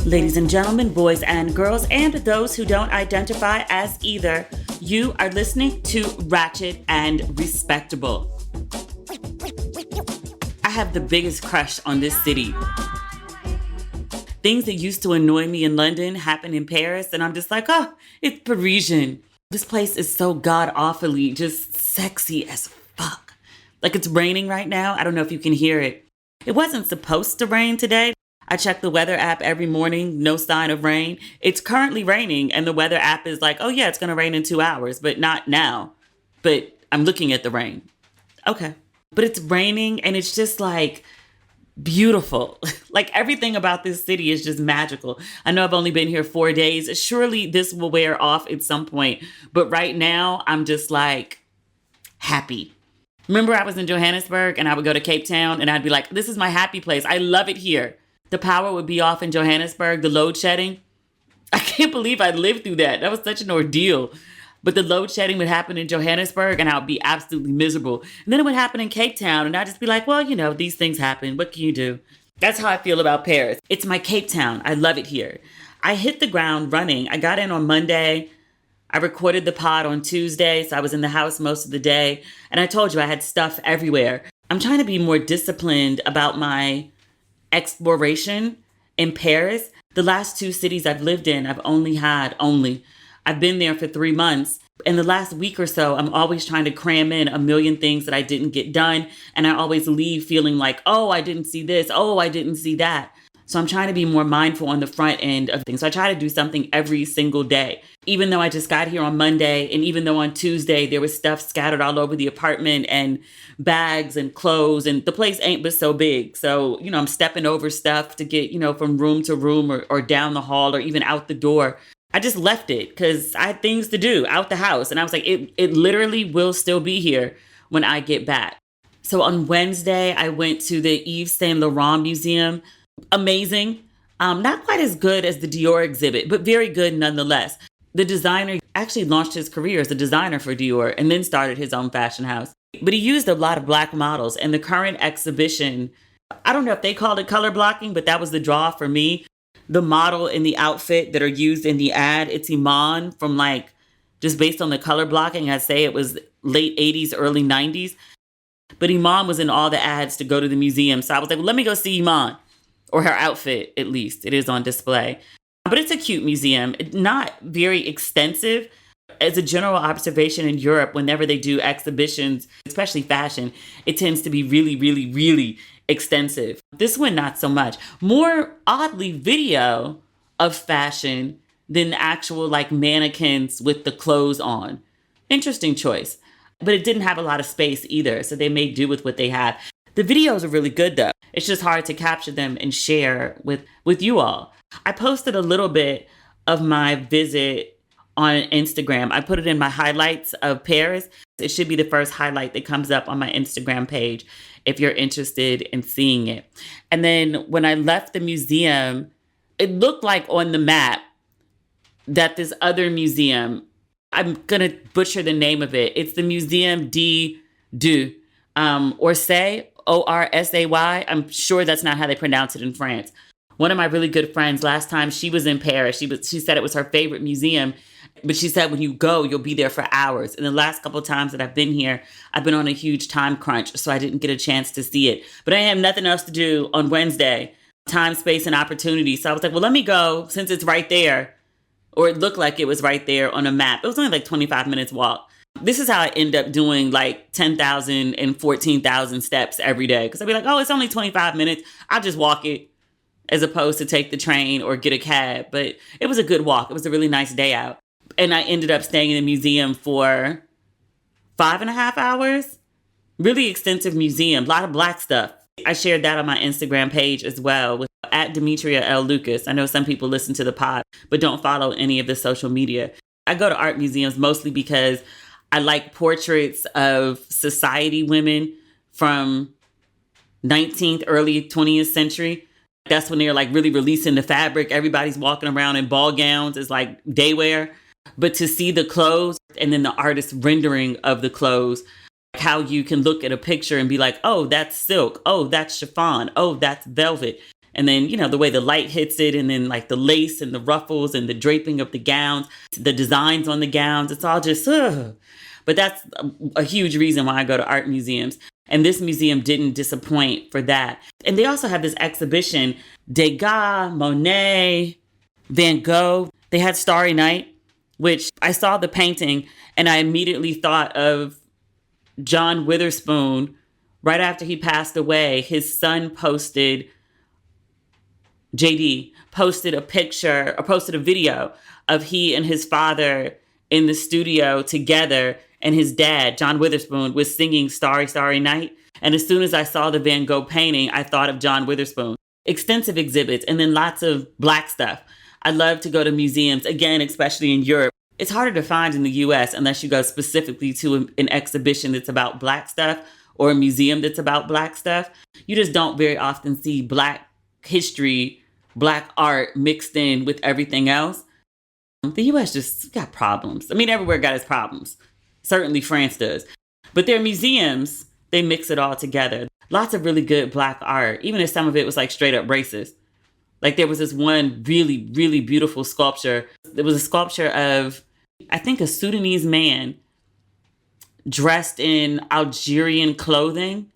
Ladies and gentlemen, boys and girls, and those who don't identify as either, you are listening to Ratchet and Respectable. I have the biggest crush on this city. Things that used to annoy me in London happen in Paris, and I'm just like, oh, it's Parisian. This place is so god-awfully just sexy as fuck. Like, it's raining right now. I don't know if you can hear it. It wasn't supposed to rain today. I check the weather app every morning, no sign of rain. It's currently raining, and the weather app is like, oh yeah, it's gonna rain in 2 hours, but not now. But I'm looking at the rain. Okay. But it's raining, and it's just like beautiful. Like, everything about this city is just magical. I know I've only been here 4 days. Surely this will wear off at some point. But right now, I'm just like happy. Remember, I was in Johannesburg and I would go to Cape Town and I'd be like, this is my happy place. I love it here. The power would be off in Johannesburg, the load shedding. I can't believe I lived through that. That was such an ordeal. But the load shedding would happen in Johannesburg and I would be absolutely miserable. And then it would happen in Cape Town and I'd just be like, well, you know, these things happen. What can you do? That's how I feel about Paris. It's my Cape Town. I love it here. I hit the ground running. I got in on Monday. I recorded the pod on Tuesday, so I was in the house most of the day. And I told you I had stuff everywhere. I'm trying to be more disciplined about my exploration in Paris. The last 2 cities I've lived in, I've been there for 3 months. In the last week or so, I'm always trying to cram in a million things that I didn't get done. And I always leave feeling like, oh, I didn't see this. Oh, I didn't see that. So I'm trying to be more mindful on the front end of things. So I try to do something every single day. Even though I just got here on Monday, and even though on Tuesday there was stuff scattered all over the apartment and bags and clothes, and the place ain't but so big. So, you know, I'm stepping over stuff to get, you know, from room to room or down the hall or even out the door. I just left it because I had things to do out the house. And I was like, it literally will still be here when I get back. So on Wednesday, I went to the Yves Saint Laurent Museum. Amazing. Not quite as good as the Dior exhibit, but very good nonetheless. The designer actually launched his career as a designer for Dior and then started his own fashion house. But he used a lot of Black models. And the current exhibition, I don't know if they called it color blocking, but that was the draw for me. The model and the outfit that are used in the ad, it's Iman from like, just based on the color blocking, I'd say it was late 80s, early 90s. But Iman was in all the ads to go to the museum. So I was like, well, let me go see Iman. Or her outfit, at least. It is on display. But it's a cute museum. Not very extensive. As a general observation in Europe, whenever they do exhibitions, especially fashion, it tends to be really, really, really extensive. This one, not so much. More oddly, video of fashion than actual like mannequins with the clothes on. Interesting choice. But it didn't have a lot of space either. So they made do with what they had. The videos are really good though. It's just hard to capture them and share with you all. I posted a little bit of my visit on Instagram. I put it in my highlights of Paris. It should be the first highlight that comes up on my Instagram page if you're interested in seeing it. And then when I left the museum, it looked like on the map that this other museum, I'm going to butcher the name of it. It's the Museum du Orsay. Orsay. I'm sure that's not how they pronounce it in France. One of my really good friends, last time she was in Paris, she said it was her favorite museum, but she said when you go, you'll be there for hours. And the last couple of times that I've been here, I've been on a huge time crunch, so I didn't get a chance to see it. But I had nothing else to do on Wednesday, time, space, and opportunity. So I was like, well, let me go since it's right there, or it looked like it was right there on a map. It was only like 25 minutes walk. This is how I end up doing like 10,000 and 14,000 steps every day. Because I'd be like, oh, it's only 25 minutes. I'll just walk it as opposed to take the train or get a cab. But it was a good walk. It was a really nice day out. And I ended up staying in the museum for 5.5 hours. Really extensive museum. A lot of Black stuff. I shared that on my Instagram page as well with at demetriallucas. I know some people listen to the pod, but don't follow any of the social media. I go to art museums mostly because I like portraits of society women from 19th, early 20th century. That's when they're like really releasing the fabric. Everybody's walking around in ball gowns. It's like day wear. But to see the clothes and then the artist's rendering of the clothes, how you can look at a picture and be like, oh, that's silk. Oh, that's chiffon. Oh, that's velvet. And then, the way the light hits it, and then like the lace and the ruffles and the draping of the gowns, the designs on the gowns, it's all just, ugh. But that's a huge reason why I go to art museums. And this museum didn't disappoint for that. And they also have this exhibition, Degas, Monet, Van Gogh. They had Starry Night, which I saw the painting and I immediately thought of John Witherspoon. Right after he passed away, his son posted, JD, posted a picture or posted a video of he and his father in the studio together, and his dad, John Witherspoon, was singing Starry, Starry Night. And as soon as I saw the Van Gogh painting, I thought of John Witherspoon. Extensive exhibits, and then lots of Black stuff. I love to go to museums, again, especially in Europe. It's harder to find in the US unless you go specifically to an exhibition that's about Black stuff or a museum that's about Black stuff. You just don't very often see Black history, Black art mixed in with everything else. The US just got problems. I mean, everywhere got its problems. Certainly France does. But their museums, they mix it all together. Lots of really good Black art, even if some of it was like straight up racist. Like there was this one really, really beautiful sculpture. There was a sculpture of, I think, a Sudanese man dressed in Algerian clothing.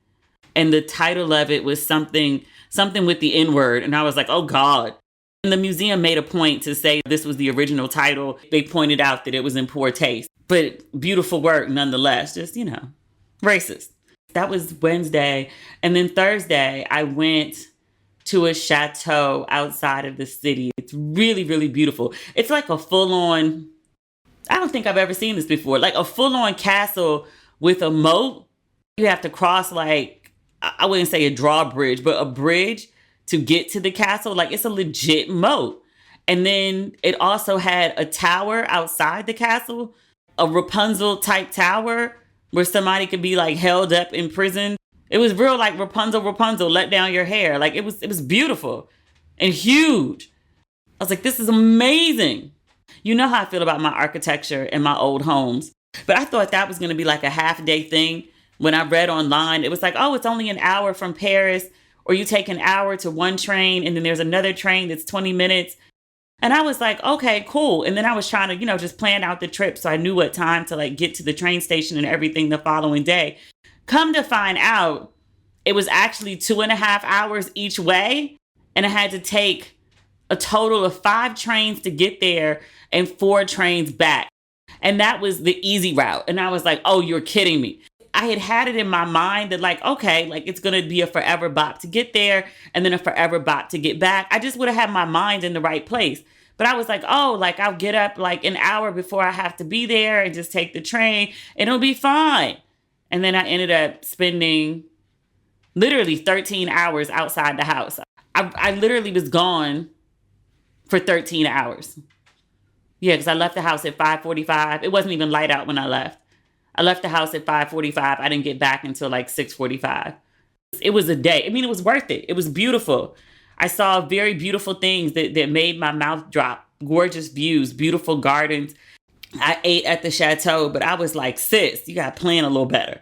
And the title of it was something with the N-word. And I was like, oh God. And the museum made a point to say this was the original title. They pointed out that it was in poor taste, but beautiful work nonetheless, just, racist. That was Wednesday. And then Thursday, I went to a chateau outside of the city. It's really, really beautiful. It's like a full-on, I don't think I've ever seen this before, like a full-on castle with a moat. You have to cross like, I wouldn't say a drawbridge, but a bridge to get to the castle. Like it's a legit moat. And then it also had a tower outside the castle, a Rapunzel type tower where somebody could be like held up in prison. It was real like Rapunzel, let down your hair. Like it was beautiful and huge. I was like, this is amazing. You know how I feel about my architecture and my old homes. But I thought that was going to be like a half-day thing. When I read online, it was like, oh, it's only an hour from Paris, or you take an hour to one train and then there's another train that's 20 minutes. And I was like, okay, cool. And then I was trying to, just plan out the trip so I knew what time to like get to the train station and everything the following day. Come to find out, it was actually 2.5 hours each way. And I had to take a total of 5 trains to get there and 4 trains back. And that was the easy route. And I was like, oh, you're kidding me. I had it in my mind that like, okay, like it's going to be a forever bop to get there and then a forever bop to get back. I just would have had my mind in the right place. But I was like, oh, like I'll get up like an hour before I have to be there and just take the train and it'll be fine. And then I ended up spending literally 13 hours outside the house. I literally was gone for 13 hours. Yeah, because I left the house at 5:45. It wasn't even light out when I left. I left the house at 5:45. I didn't get back until like 6:45. It was a day. I mean, it was worth it. It was beautiful. I saw very beautiful things that made my mouth drop. Gorgeous views, beautiful gardens. I ate at the chateau, but I was like, sis, you got to plan a little better.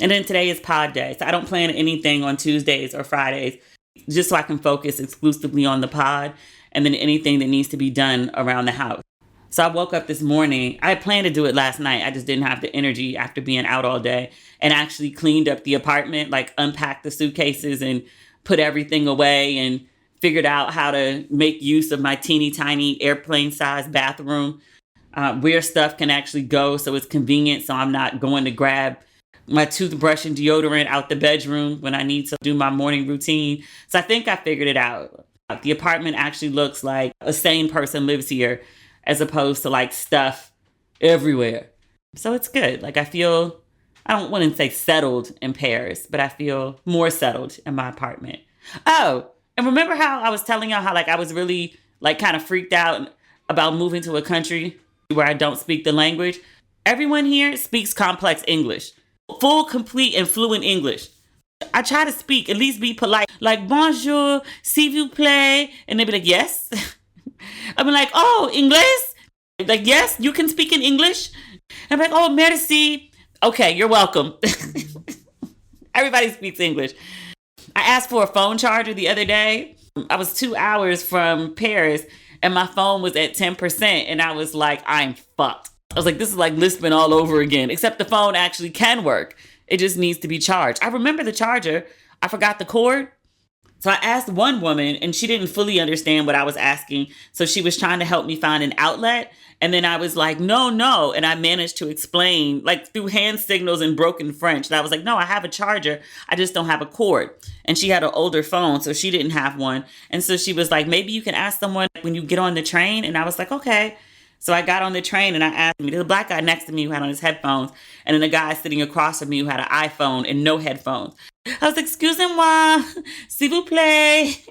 And then today is pod day. So I don't plan anything on Tuesdays or Fridays, just so I can focus exclusively on the pod and then anything that needs to be done around the house. So I woke up this morning. I had planned to do it last night. I just didn't have the energy after being out all day, and actually cleaned up the apartment, like unpacked the suitcases and put everything away and figured out how to make use of my teeny tiny airplane sized bathroom where stuff can actually go. So it's convenient. So I'm not going to grab my toothbrush and deodorant out the bedroom when I need to do my morning routine. So I think I figured it out. The apartment actually looks like a sane person lives here, as opposed to like stuff everywhere. So it's good. Like I feel, I don't want to say settled in Paris, but I feel more settled in my apartment. Oh, and remember how I was telling y'all how like I was really like kind of freaked out about moving to a country where I don't speak the language? Everyone here speaks complex English. Full, complete, and fluent English. I try to speak, at least be polite. Like, bonjour, s'il vous plaît. And they'd be like, yes. I'm like, oh, English? Like, yes, you can speak in English? I'm like, oh, merci. Okay, you're welcome. Everybody speaks English. I asked for a phone charger the other day. I was 2 hours from Paris and my phone was at 10%. And I was like, I'm fucked. I was like, this is like Lisbon all over again, except the phone actually can work. It just needs to be charged. I remember the charger. I forgot the cord. So I asked one woman and she didn't fully understand what I was asking. So she was trying to help me find an outlet. And then I was like, no, no. And I managed to explain like through hand signals in broken French. And I was like, no, I have a charger. I just don't have a cord. And she had an older phone, so she didn't have one. And so she was like, maybe you can ask someone when you get on the train. And I was like, okay. So I got on the train and I asked me, there's a black guy next to me who had on his headphones and then a guy sitting across from me who had an iPhone and no headphones. I was like, excusez-moi, s'il vous plaît.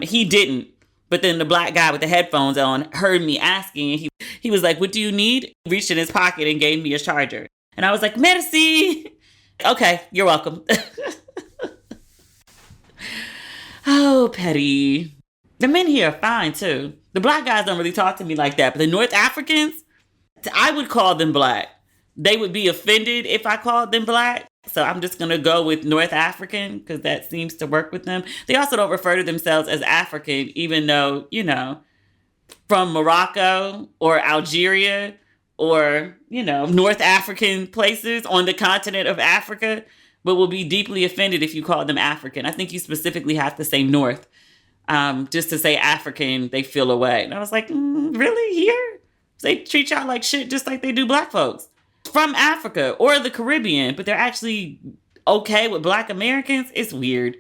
He didn't. But then the black guy with the headphones on heard me asking and he was like, what do you need? He reached in his pocket and gave me a charger. And I was like, merci. Okay, you're welcome. Oh, petty. The men here are fine too. The black guys don't really talk to me like that. But the North Africans, I would call them black. They would be offended if I called them black. So I'm just going to go with North African because that seems to work with them. They also don't refer to themselves as African, even though, you know, from Morocco or Algeria or, you know, North African places on the continent of Africa, but will be deeply offended if you call them African. I think you specifically have to say North. Just to say African, they feel away. And I was like, really? Here? They treat y'all like shit just like they do black folks. From Africa or the Caribbean, but they're actually okay with black Americans. It's weird.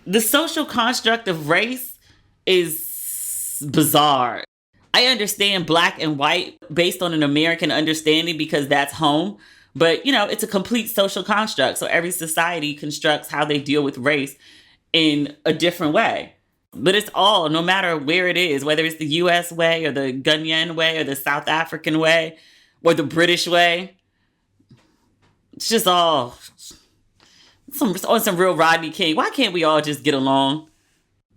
The social construct of race is bizarre. I understand black and white based on an American understanding because that's home. But, you know, it's a complete social construct. So every society constructs how they deal with race in a different way. But it's all, no matter where it is, whether it's the US way or the Ghanaian way or the South African way or the British way. It's just all on some real Rodney King. Why can't we all just get along?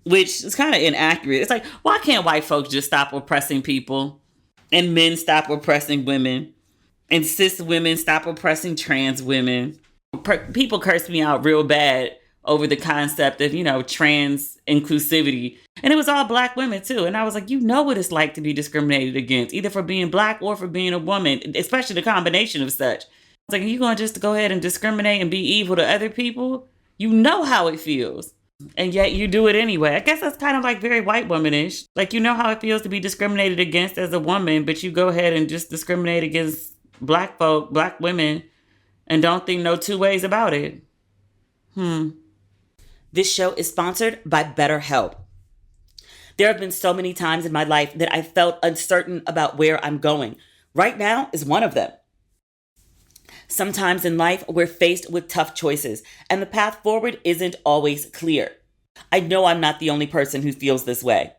Which is kind of inaccurate. It's like, why can't white folks just stop oppressing people? And men stop oppressing women? And cis women stop oppressing trans women? People curse me out real bad over the concept of, you know, trans inclusivity. And it was all black women too. And I was like, you know what it's like to be discriminated against, either for being black or for being a woman, especially the combination of such. It's like, are you going to just go ahead and discriminate and be evil to other people? You know how it feels. And yet you do it anyway. I guess that's kind of like very white womanish. Like, you know how it feels to be discriminated against as a woman, but you go ahead and just discriminate against black folk, black women, and don't think no two ways about it. This show is sponsored by BetterHelp. There have been so many times in my life that I felt uncertain about where I'm going. Right now is one of them. Sometimes in life, we're faced with tough choices, and the path forward isn't always clear. I know I'm not the only person who feels this way.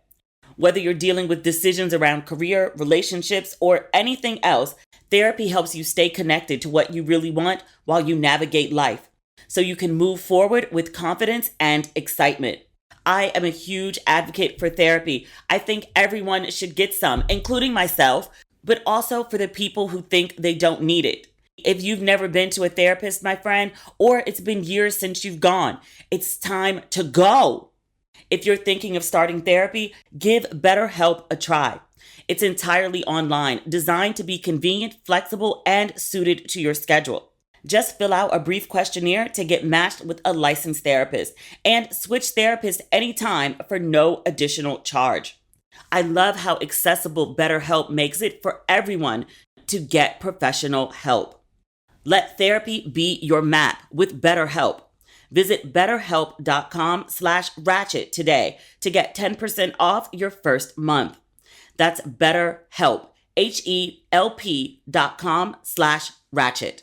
Whether you're dealing with decisions around career, relationships, or anything else, therapy helps you stay connected to what you really want while you navigate life, so you can move forward with confidence and excitement. I am a huge advocate for therapy. I think everyone should get some, including myself, but also for the people who think they don't need it. If you've never been to a therapist, my friend, or it's been years since you've gone, it's time to go. If you're thinking of starting therapy, give BetterHelp a try. It's entirely online, designed to be convenient, flexible, and suited to your schedule. Just fill out a brief questionnaire to get matched with a licensed therapist and switch therapists anytime for no additional charge. I love how accessible BetterHelp makes it for everyone to get professional help. Let therapy be your map with BetterHelp. Visit betterhelp.com/ratchet today to get 10% off your first month. That's BetterHelp, HELP.com/ratchet.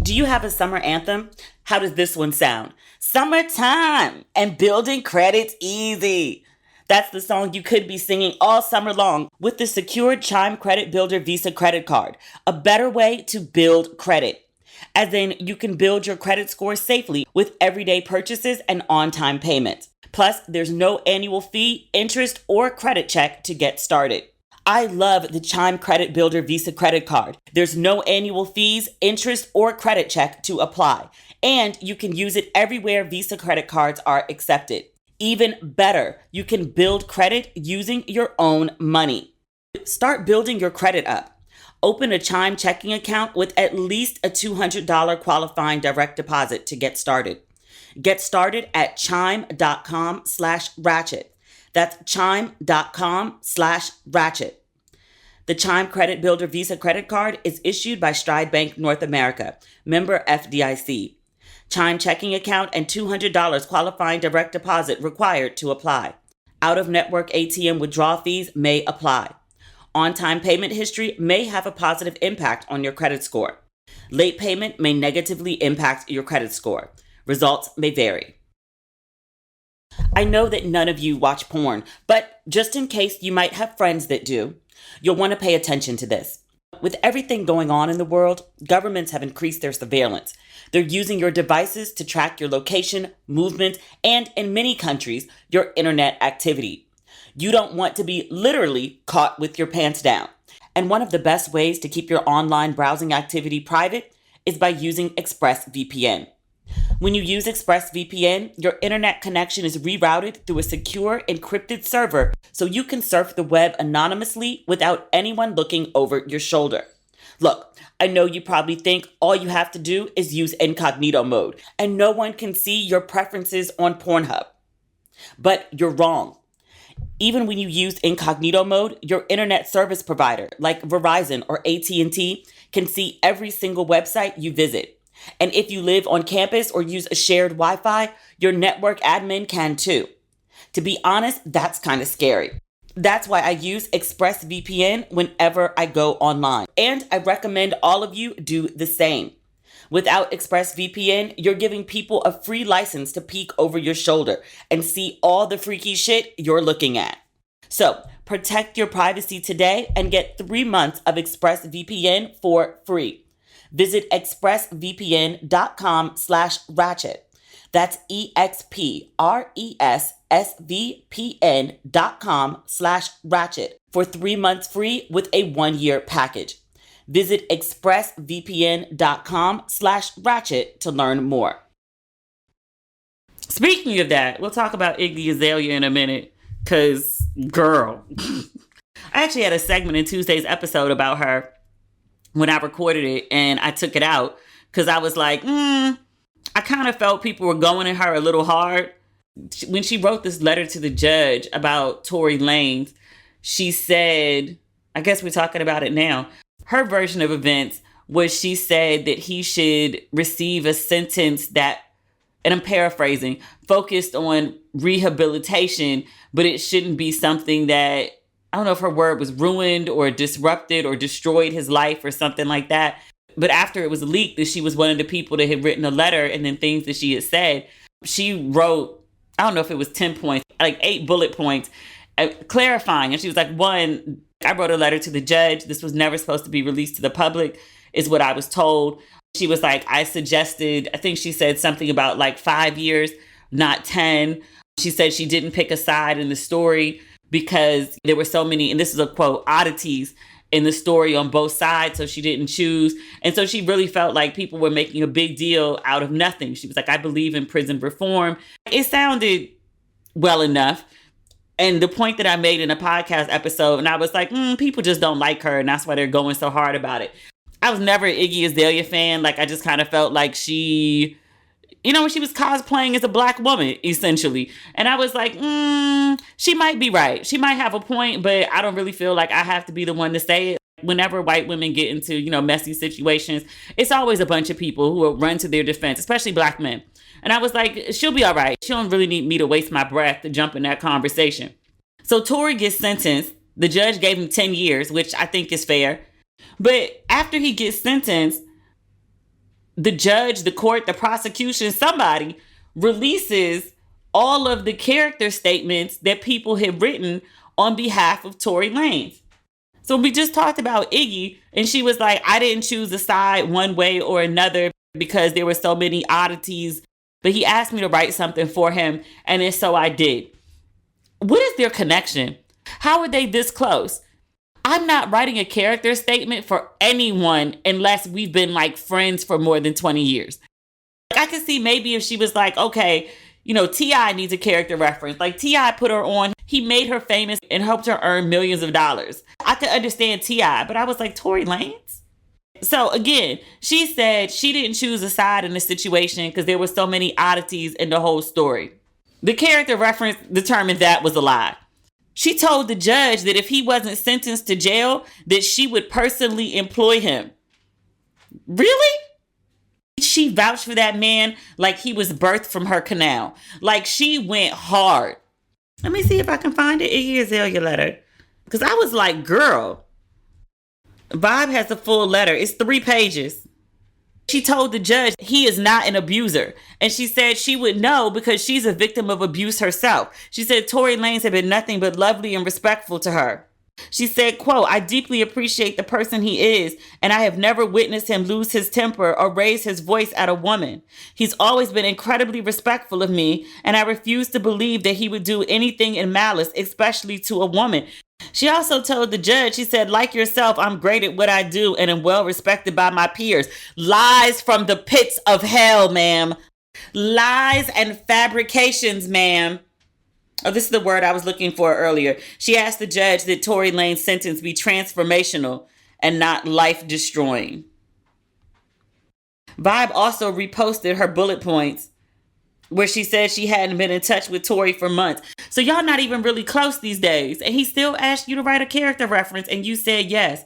Do you have a summer anthem? How does this one sound? Summertime and building credit's easy. That's the song you could be singing all summer long with the secured Chime Credit Builder Visa credit card, a better way to build credit. As in, you can build your credit score safely with everyday purchases and on-time payments. Plus, there's no annual fee, interest, or credit check to get started. I love the Chime Credit Builder Visa credit card. There's no annual fees, interest, or credit check to apply. And you can use it everywhere Visa credit cards are accepted. Even better, you can build credit using your own money. Start building your credit up. Open a Chime checking account with at least a $200 qualifying direct deposit to get started. Get started at chime.com/ratchet. That's chime.com/ratchet. The Chime Credit Builder Visa credit card is issued by Stride Bank North America, member FDIC. Chime checking account and $200 qualifying direct deposit required to apply. Out-of-network ATM withdrawal fees may apply. On-time payment history may have a positive impact on your credit score. Late payment may negatively impact your credit score. Results may vary. I know that none of you watch porn, but just in case you might have friends that do, you'll want to pay attention to this. With everything going on in the world, governments have increased their surveillance. They're using your devices to track your location, movement, and in many countries, your internet activity. You don't want to be literally caught with your pants down. And one of the best ways to keep your online browsing activity private is by using ExpressVPN. When you use ExpressVPN, your internet connection is rerouted through a secure encrypted server so you can surf the web anonymously without anyone looking over your shoulder. Look, I know you probably think all you have to do is use incognito mode and no one can see your preferences on Pornhub. But you're wrong. Even when you use incognito mode, your internet service provider like Verizon or AT&T can see every single website you visit. And if you live on campus or use a shared Wi-Fi, your network admin can too. To be honest, that's kind of scary. That's why I use ExpressVPN whenever I go online. And I recommend all of you do the same. Without ExpressVPN, you're giving people a free license to peek over your shoulder and see all the freaky shit you're looking at. So protect your privacy today and get 3 months of ExpressVPN for free. Visit expressvpn.com/ratchet. That's expressvpn.com/ratchet for 3 months free with a 1-year package. Visit expressvpn.com/ratchet to learn more. Speaking of that, we'll talk about Iggy Azalea in a minute, because, girl, I actually had a segment in Tuesday's episode about her when I recorded it, and I took it out because I was like, I kind of felt people were going at her a little hard. When she wrote this letter to the judge about Tory Lanez, she said, I guess we're talking about it now. Her version of events was she said that he should receive a sentence that, and I'm paraphrasing, focused on rehabilitation, but it shouldn't be something that, I don't know if her word was ruined or disrupted or destroyed his life or something like that. But after it was leaked that she was one of the people that had written a letter and then things that she had said, she wrote, I don't know if it was 10 points, like 8 bullet points, clarifying. And she was like, 1, I wrote a letter to the judge. This was never supposed to be released to the public, is what I was told. She was like, I suggested, I think she said something about like 5 years, not 10. She said she didn't pick a side in the story because there were so many, and this is a quote, oddities in the story on both sides, so she didn't choose. And so she really felt like people were making a big deal out of nothing. She was like, I believe in prison reform. It sounded well enough. And the point that I made in a podcast episode, and I was like, people just don't like her, and that's why they're going so hard about it. I was never an Iggy Azalea fan. Like, I just kind of felt like she, she was cosplaying as a black woman, essentially. And I was like, she might be right. She might have a point, but I don't really feel like I have to be the one to say it. Whenever white women get into, messy situations, it's always a bunch of people who will run to their defense, especially black men. And I was like, she'll be all right. She don't really need me to waste my breath to jump in that conversation. So Tory gets sentenced. The judge gave him 10 years, which I think is fair. But after he gets sentenced, the judge, the court, the prosecution, somebody releases all of the character statements that people had written on behalf of Tory Lanez. So we just talked about Iggy, and she was like, I didn't choose a side one way or another because there were so many oddities, but he asked me to write something for him, and then so I did. What is their connection? How are they this close? I'm not writing a character statement for anyone unless we've been like friends for more than 20 years. I could see maybe if she was like, okay, T.I. needs a character reference. Like, T.I. put her on. He made her famous and helped her earn millions of dollars. I could understand T.I., but I was like, Tory Lanez? So again, she said she didn't choose a side in the situation because there were so many oddities in the whole story. The character reference determined that was a lie. She told the judge that if he wasn't sentenced to jail, that she would personally employ him. Really? She vouched for that man like he was birthed from her canal. Like, she went hard. Let me see if I can find it. Iggy Azalea letter. Because I was like, girl. Vibe has a full letter. It's 3 pages. She told the judge he is not an abuser. And she said she would know because she's a victim of abuse herself. She said Tory Lanez had been nothing but lovely and respectful to her. She said, quote, I deeply appreciate the person he is, and I have never witnessed him lose his temper or raise his voice at a woman. He's always been incredibly respectful of me, and I refuse to believe that he would do anything in malice, especially to a woman. She also told the judge, she said, like yourself, I'm great at what I do and am well respected by my peers. Lies from the pits of hell, ma'am. Lies and fabrications, ma'am. Oh, this is the word I was looking for earlier. She asked the judge that Tory Lanez's sentence be transformational and not life-destroying. Vibe also reposted her bullet points where she said she hadn't been in touch with Tory for months. So y'all not even really close these days. And he still asked you to write a character reference and you said yes.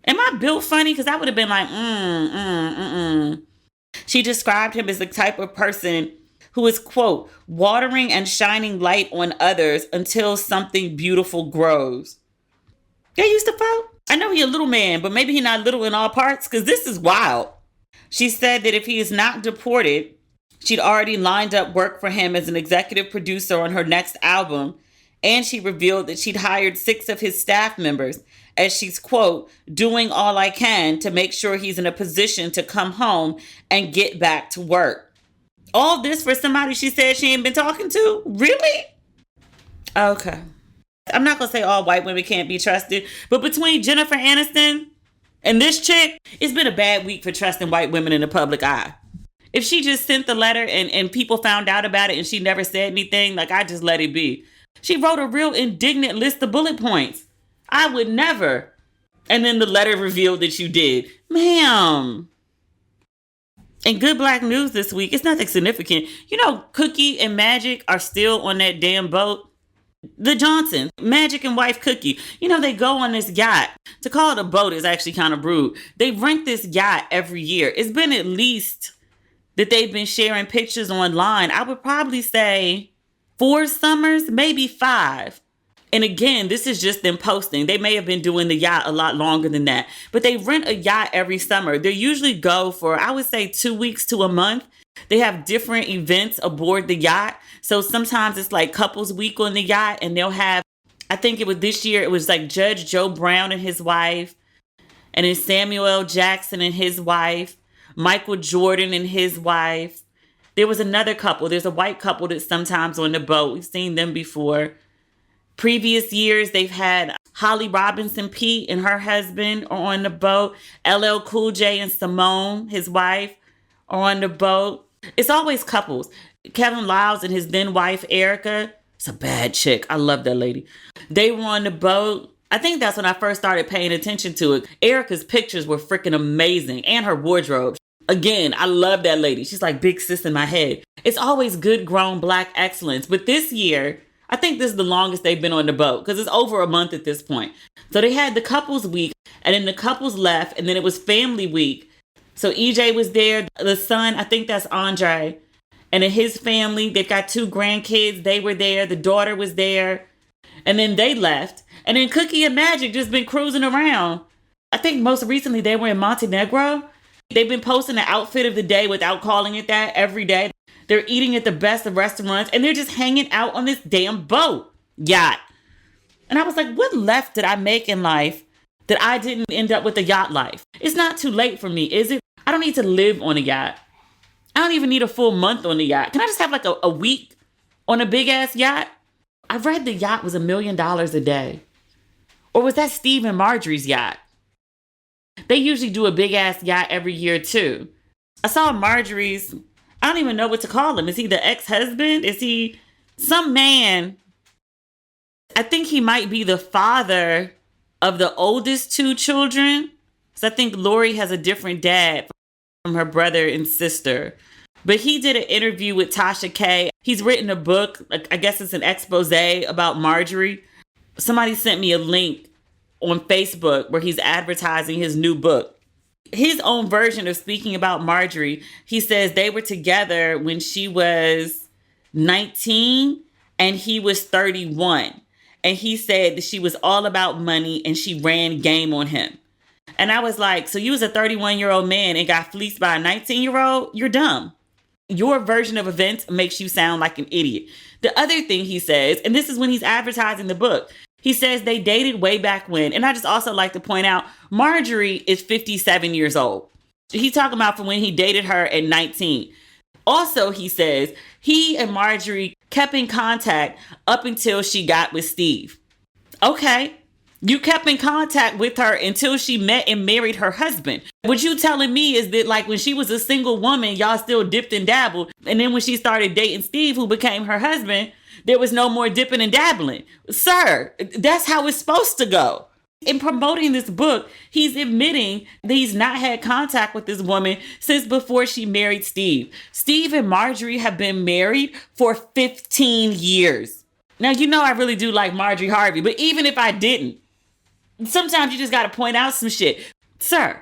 Am I built funny? Because I would have been like, She described him as the type of person who is, quote, watering and shining light on others until something beautiful grows. Y'all used to vote? I know he a little man, but maybe he not little in all parts because this is wild. She said that if he is not deported, she'd already lined up work for him as an executive producer on her next album. And she revealed that she'd hired 6 of his staff members as she's, quote, doing all I can to make sure he's in a position to come home and get back to work. All this for somebody she said she ain't been talking to? Really? Okay. I'm not going to say all white women can't be trusted, but between Jennifer Aniston and this chick, it's been a bad week for trusting white women in the public eye. If she just sent the letter and people found out about it and she never said anything, like, I just let it be. She wrote a real indignant list of bullet points. I would never. And then the letter revealed that you did. Ma'am. And good black news this week. It's nothing significant. Cookie and Magic are still on that damn boat. The Johnsons, Magic and wife Cookie, they go on this yacht. To call it a boat is actually kind of rude. They rent this yacht every year. It's been at least that they've been sharing pictures online. I would probably say 4 summers, maybe 5. And again, this is just them posting. They may have been doing the yacht a lot longer than that. But they rent a yacht every summer. They usually go for, I would say, 2 weeks to a month. They have different events aboard the yacht. So sometimes it's like couples week on the yacht. And they'll have, I think this year, it was like Judge Joe Brown and his wife. And then Samuel L. Jackson and his wife. Michael Jordan and his wife. There was another couple. There's a white couple that's sometimes on the boat. We've seen them before. Previous years, they've had Holly Robinson Pete and her husband are on the boat. LL Cool J and Simone, his wife, are on the boat. It's always couples. Kevin Liles and his then wife, Erica. It's a bad chick. I love that lady. They were on the boat. I think that's when I first started paying attention to it. Erica's pictures were freaking amazing. And her wardrobe. Again, I love that lady. She's like big sis in my head. It's always good grown black excellence. But this year, I think this is the longest they've been on the boat because it's over a month at this point. So they had the couples week and then the couples left and then it was family week. So EJ was there. The son, I think that's Andre. And then his family, they've got 2 grandkids. They were there. The daughter was there. And then they left. And then Cookie and Magic just been cruising around. I think most recently they were in Montenegro. They've been posting the outfit of the day without calling it that every day. They're eating at the best of restaurants and they're just hanging out on this damn boat, yacht. And I was like, what left did I make in life that I didn't end up with a yacht life? It's not too late for me, is it? I don't need to live on a yacht. I don't even need a full month on the yacht. Can I just have like a week on a big ass yacht? I read the yacht was $1 million a day. Or was that Steve and Marjorie's yacht? They usually do a big ass yacht every year too. I saw Marjorie's I don't even know what to call him. Is he the ex-husband? Is he some man? I think he might be the father of the oldest two children. So I think Lori has a different dad from her brother and sister. But he did an interview with Tasha K. He's written a book. I guess it's an expose about Marjorie. Somebody sent me a link on Facebook where he's advertising his new book. His own version of speaking about Marjorie, he says they were together when she was 19 and he was 31. And he said that she was all about money and she ran game on him. And I was like, so you was a 31-year-old man and got fleeced by a 19-year-old? You're dumb. Your version of events makes you sound like an idiot. The other thing he says, and this is when he's advertising the book, he says they dated way back when. And I just also like to point out, Marjorie is 57 years old. He's talking about from when he dated her at 19. Also, he says he and Marjorie kept in contact up until she got with Steve. Okay. You kept in contact with her until she met and married her husband. What you telling me is that like when she was a single woman, y'all still dipped and dabbled. And then when she started dating Steve, who became her husband, there was no more dipping and dabbling. Sir, that's how it's supposed to go. In promoting this book, he's admitting that he's not had contact with this woman since before she married Steve. Steve and Marjorie have been married for 15 years. Now, you know I really do like Marjorie Harvey, but even if I didn't, sometimes you just got to point out some shit. Sir,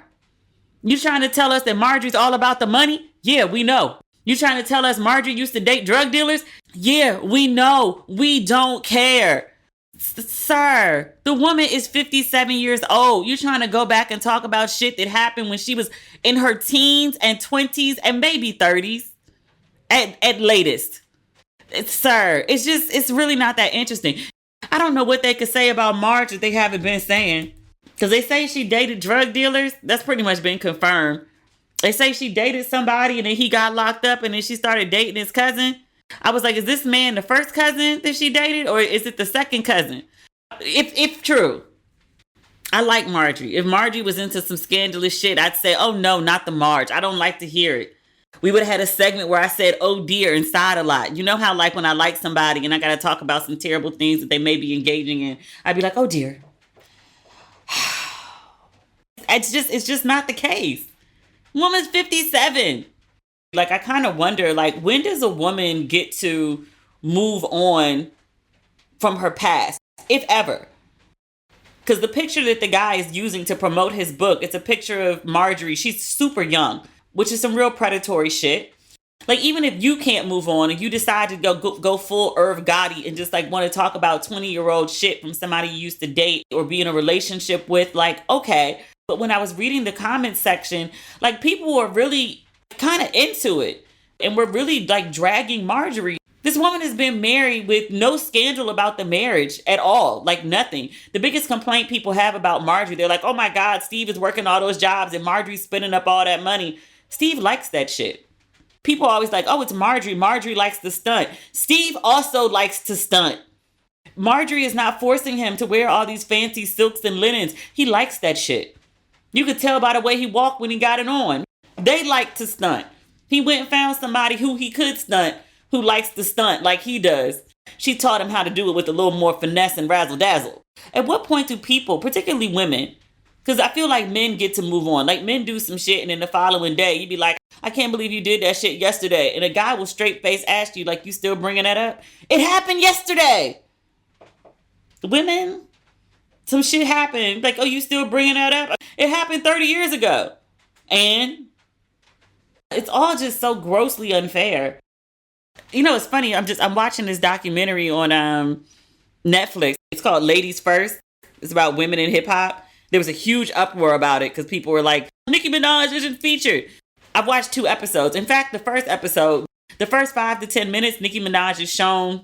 you trying to tell us that Marjorie's all about the money? Yeah, we know. You trying to tell us Marjorie used to date drug dealers? Yeah, we know. We don't care. Sir, the woman is 57 years old. You trying to go back and talk about shit that happened when she was in her teens and 20s and maybe 30s at latest. Sir, it's really not that interesting. I don't know what they could say about Marj that they haven't been saying. Because they say she dated drug dealers. That's pretty much been confirmed. They say she dated somebody and then he got locked up and then she started dating his cousin. I was like, is this man the first cousin that she dated or is it the second cousin? If true, I like Marjorie. If Marjorie was into some scandalous shit, I'd say, oh no, not the Marj. I don't like to hear it. We would have had a segment where I said, oh dear, inside a lot. You know how like when I like somebody and I got to talk about some terrible things that they may be engaging in, I'd be like, oh dear. It's just not the case. Woman's 57. Like, I kind of wonder, like, when does a woman get to move on from her past, if ever? Because the picture that the guy is using to promote his book, it's a picture of Marjorie. She's super young, which is some real predatory shit. Like, even if you can't move on and you decide to go full Irv Gotti and just, like, want to talk about 20-year-old shit from somebody you used to date or be in a relationship with, like, okay. But when I was reading the comments section, like, people were really kind of into it. And we're really, like, dragging Marjorie. This woman has been married with no scandal about the marriage at all. Like, nothing. The biggest complaint people have about Marjorie, they're like, oh my God, Steve is working all those jobs and Marjorie's spending up all that money. Steve likes that shit. People always like, oh, it's Marjorie. Marjorie likes to stunt. Steve also likes to stunt. Marjorie is not forcing him to wear all these fancy silks and linens. He likes that shit. You could tell by the way he walked when he got it on. They like to stunt. He went and found somebody who he could stunt, who likes to stunt like he does. She taught him how to do it with a little more finesse and razzle dazzle. At what point do people, particularly women, because I feel like men get to move on. Like, men do some shit and then the following day you'd be like, I can't believe you did that shit yesterday. And a guy will straight face ask you, like, you still bringing that up? It happened yesterday. Women, some shit happened. Like, oh, you still bringing that up? It happened 30 years ago. And it's all just so grossly unfair. You know, it's funny. I'm watching this documentary on Netflix. It's called Ladies First. It's about women in hip hop. There was a huge uproar about it because people were like, Nicki Minaj isn't featured. I've watched 2 episodes. In fact, the first episode, the first 5 to 10 minutes, Nicki Minaj is shown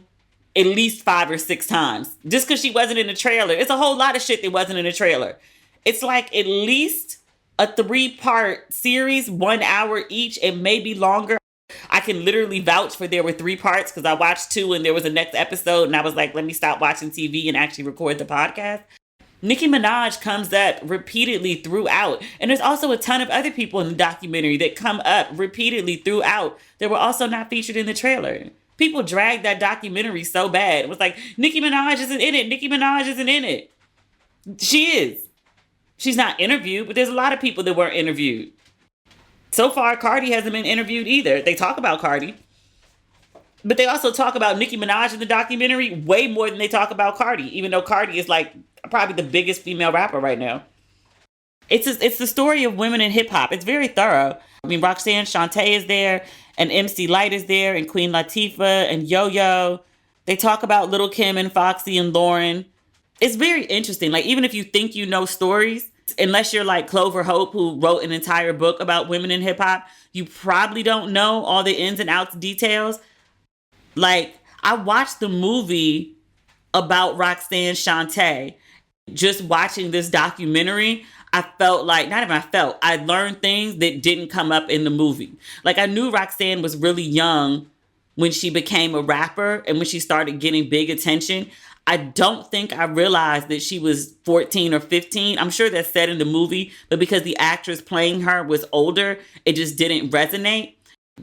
at least 5 or 6 times. Just because she wasn't in the trailer. It's a whole lot of shit that wasn't in the trailer. It's like at least a 3-part series, 1 hour each, and maybe longer. I can literally vouch for there were 3 parts because I watched 2 and there was a next episode and I was like, let me stop watching TV and actually record the podcast. Nicki Minaj comes up repeatedly throughout. And there's also a ton of other people in the documentary that come up repeatedly throughout that were also not featured in the trailer. People dragged that documentary so bad. It was like, Nicki Minaj isn't in it. Nicki Minaj isn't in it. She is. She's not interviewed, but there's a lot of people that weren't interviewed. So far, Cardi hasn't been interviewed either. They talk about Cardi. But they also talk about Nicki Minaj in the documentary way more than they talk about Cardi, even though Cardi is like probably the biggest female rapper right now. It's the story of women in hip hop. It's very thorough. I mean, Roxanne Shante is there, and MC Lyte is there, and Queen Latifah, and Yo-Yo. They talk about Lil' Kim and Foxy and Lauren. It's very interesting. Like, even if you think you know stories, unless you're like Clover Hope, who wrote an entire book about women in hip hop, you probably don't know all the ins and outs details. Like, I watched the movie about Roxanne Shante. Just watching this documentary, I felt like, I learned things that didn't come up in the movie. Like, I knew Roxanne was really young when she became a rapper and when she started getting big attention. I don't think I realized that she was 14 or 15. I'm sure that's said in the movie, but because the actress playing her was older, it just didn't resonate.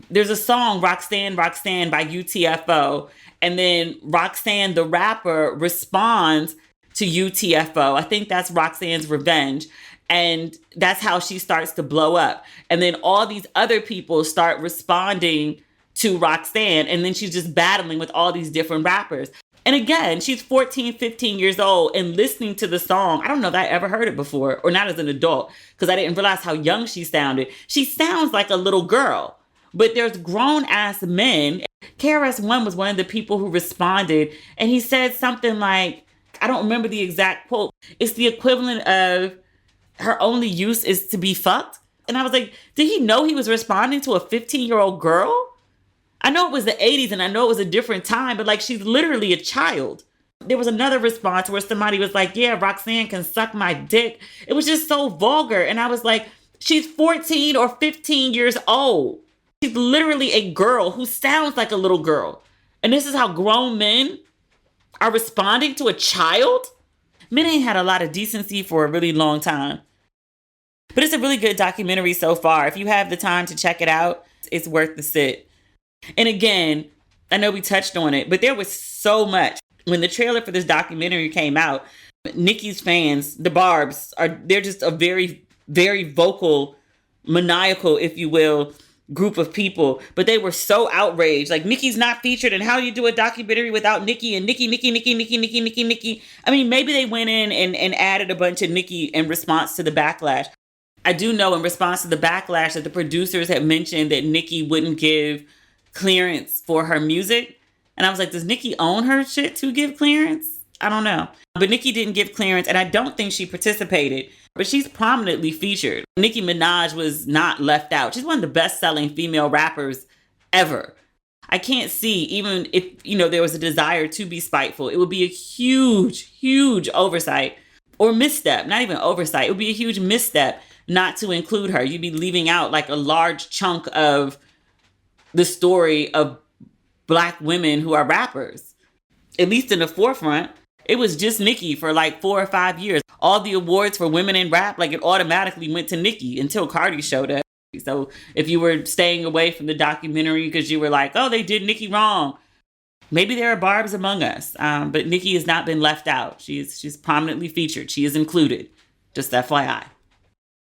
There's a song, Roxanne, Roxanne by UTFO, and then Roxanne, the rapper, responds to UTFO. I think that's Roxanne's Revenge. And that's how she starts to blow up. And then all these other people start responding to Roxanne. And then she's just battling with all these different rappers. And again, she's 14, 15 years old and listening to the song. I don't know if I ever heard it before, or not as an adult, because I didn't realize how young she sounded. She sounds like a little girl, but there's grown ass men. KRS-One was one of the people who responded, and he said something like, I don't remember the exact quote. It's the equivalent of, her only use is to be fucked. And I was like, did he know he was responding to a 15-year-old girl? I know it was the 80s and I know it was a different time, but like, she's literally a child. There was another response where somebody was like, yeah, Roxanne can suck my dick. It was just so vulgar. And I was like, she's 14 or 15 years old. She's literally a girl who sounds like a little girl. And this is how grown men are responding to a child? Men ain't had a lot of decency for a really long time. But it's a really good documentary so far. If you have the time to check it out, it's worth the sit. And again, I know we touched on it, but there was so much. When the trailer for this documentary came out, Nicki's fans, the Barbs, they're just a very, very vocal, maniacal, if you will, group of people. But they were so outraged. Like, Nicki's not featured, and how do you do a documentary without Nicki? And Nicki. I mean, maybe they went in and added a bunch of Nicki in response to the backlash. I do know in response to the backlash that the producers had mentioned that Nicki wouldn't give clearance for her music. And I was like, does Nicki own her shit to give clearance? I don't know. But Nicki didn't give clearance, and I don't think she participated. But she's prominently featured. Nicki Minaj was not left out. She's one of the best-selling female rappers ever. I can't see, even if, there was a desire to be spiteful, it would be a huge, huge oversight or misstep. Not even oversight. It would be a huge misstep not to include her. You'd be leaving out like a large chunk of the story of Black women who are rappers. At least in the forefront, it was just Nicki for like 4 or 5 years. All the awards for women in rap, like, it automatically went to Nicki until Cardi showed up. So if you were staying away from the documentary because you were like, oh, they did Nicki wrong, maybe there are Barbs among us. But Nicki has not been left out. She's prominently featured. She is included. Just FYI.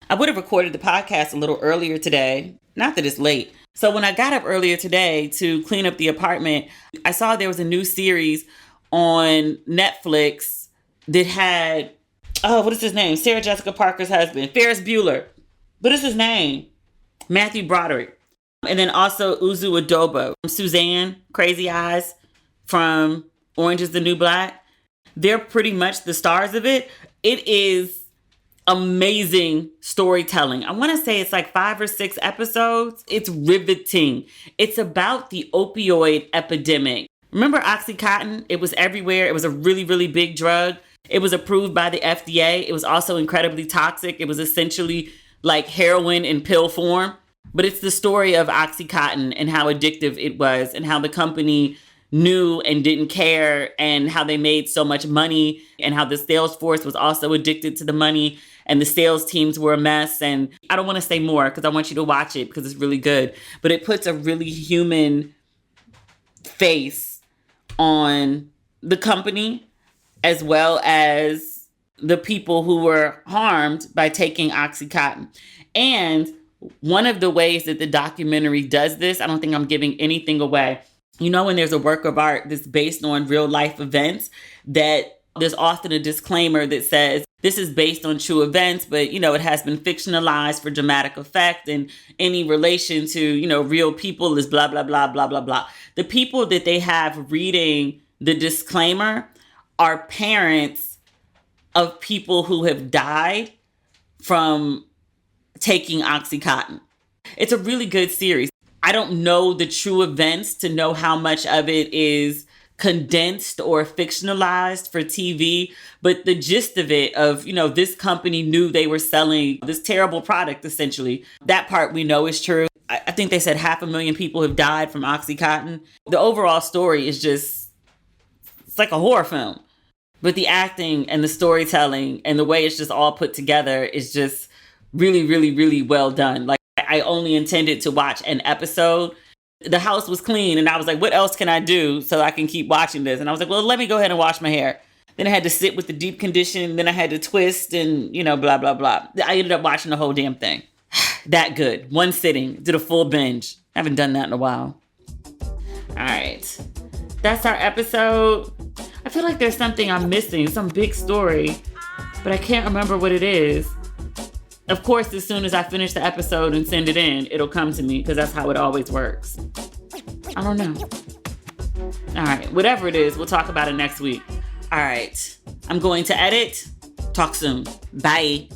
I would have recorded the podcast a little earlier today. Not that it's late. So when I got up earlier today to clean up the apartment, I saw there was a new series on Netflix that had, what is his name? Sarah Jessica Parker's husband, Ferris Bueller. What is his name? Matthew Broderick. And then also Uzu Adobo, Suzanne, Crazy Eyes from Orange is the New Black. They're pretty much the stars of it. It is amazing storytelling. I want to say it's like 5 or 6 episodes. It's riveting. It's about the opioid epidemic. Remember Oxycontin? It was everywhere. It was a really, really big drug. It was approved by the FDA. It was also incredibly toxic. It was essentially like heroin in pill form. But it's the story of Oxycontin and how addictive it was and how the company knew and didn't care, and how they made so much money, and how the sales force was also addicted to the money, and the sales teams were a mess. And I don't want to say more because I want you to watch it because it's really good. But it puts a really human face on the company as well as the people who were harmed by taking Oxycontin. And one of the ways that the documentary does this, I don't think I'm giving anything away. You know, when there's a work of art that's based on real life events, that there's often a disclaimer that says this is based on true events, but, you know, it has been fictionalized for dramatic effect, and any relation to, you know, real people is blah, blah, blah, blah, blah, blah. The people that they have reading the disclaimer are parents of people who have died from taking Oxycontin. It's a really good series. I don't know the true events to know how much of it is condensed or fictionalized for TV, but the gist of it, of, you know, this company knew they were selling this terrible product, essentially. That part we know is true. I think they said 500,000 people have died from Oxycontin. The overall story is just, it's like a horror film. But the acting and the storytelling and the way it's just all put together is just really, really, really well done. Like, I only intended to watch an episode. The house was clean and I was like, what else can I do so I can keep watching this? And I was like, well, let me go ahead and wash my hair. Then I had to sit with the deep condition. Then I had to twist and, you know, blah, blah, blah. I ended up watching the whole damn thing. That good. One sitting. Did a full binge. I haven't done that in a while. All right. That's our episode. I feel like there's something I'm missing, some big story, but I can't remember what it is. Of course, as soon as I finish the episode and send it in, it'll come to me because that's how it always works. I don't know. All right, whatever it is, we'll talk about it next week. All right, I'm going to edit. Talk soon. Bye.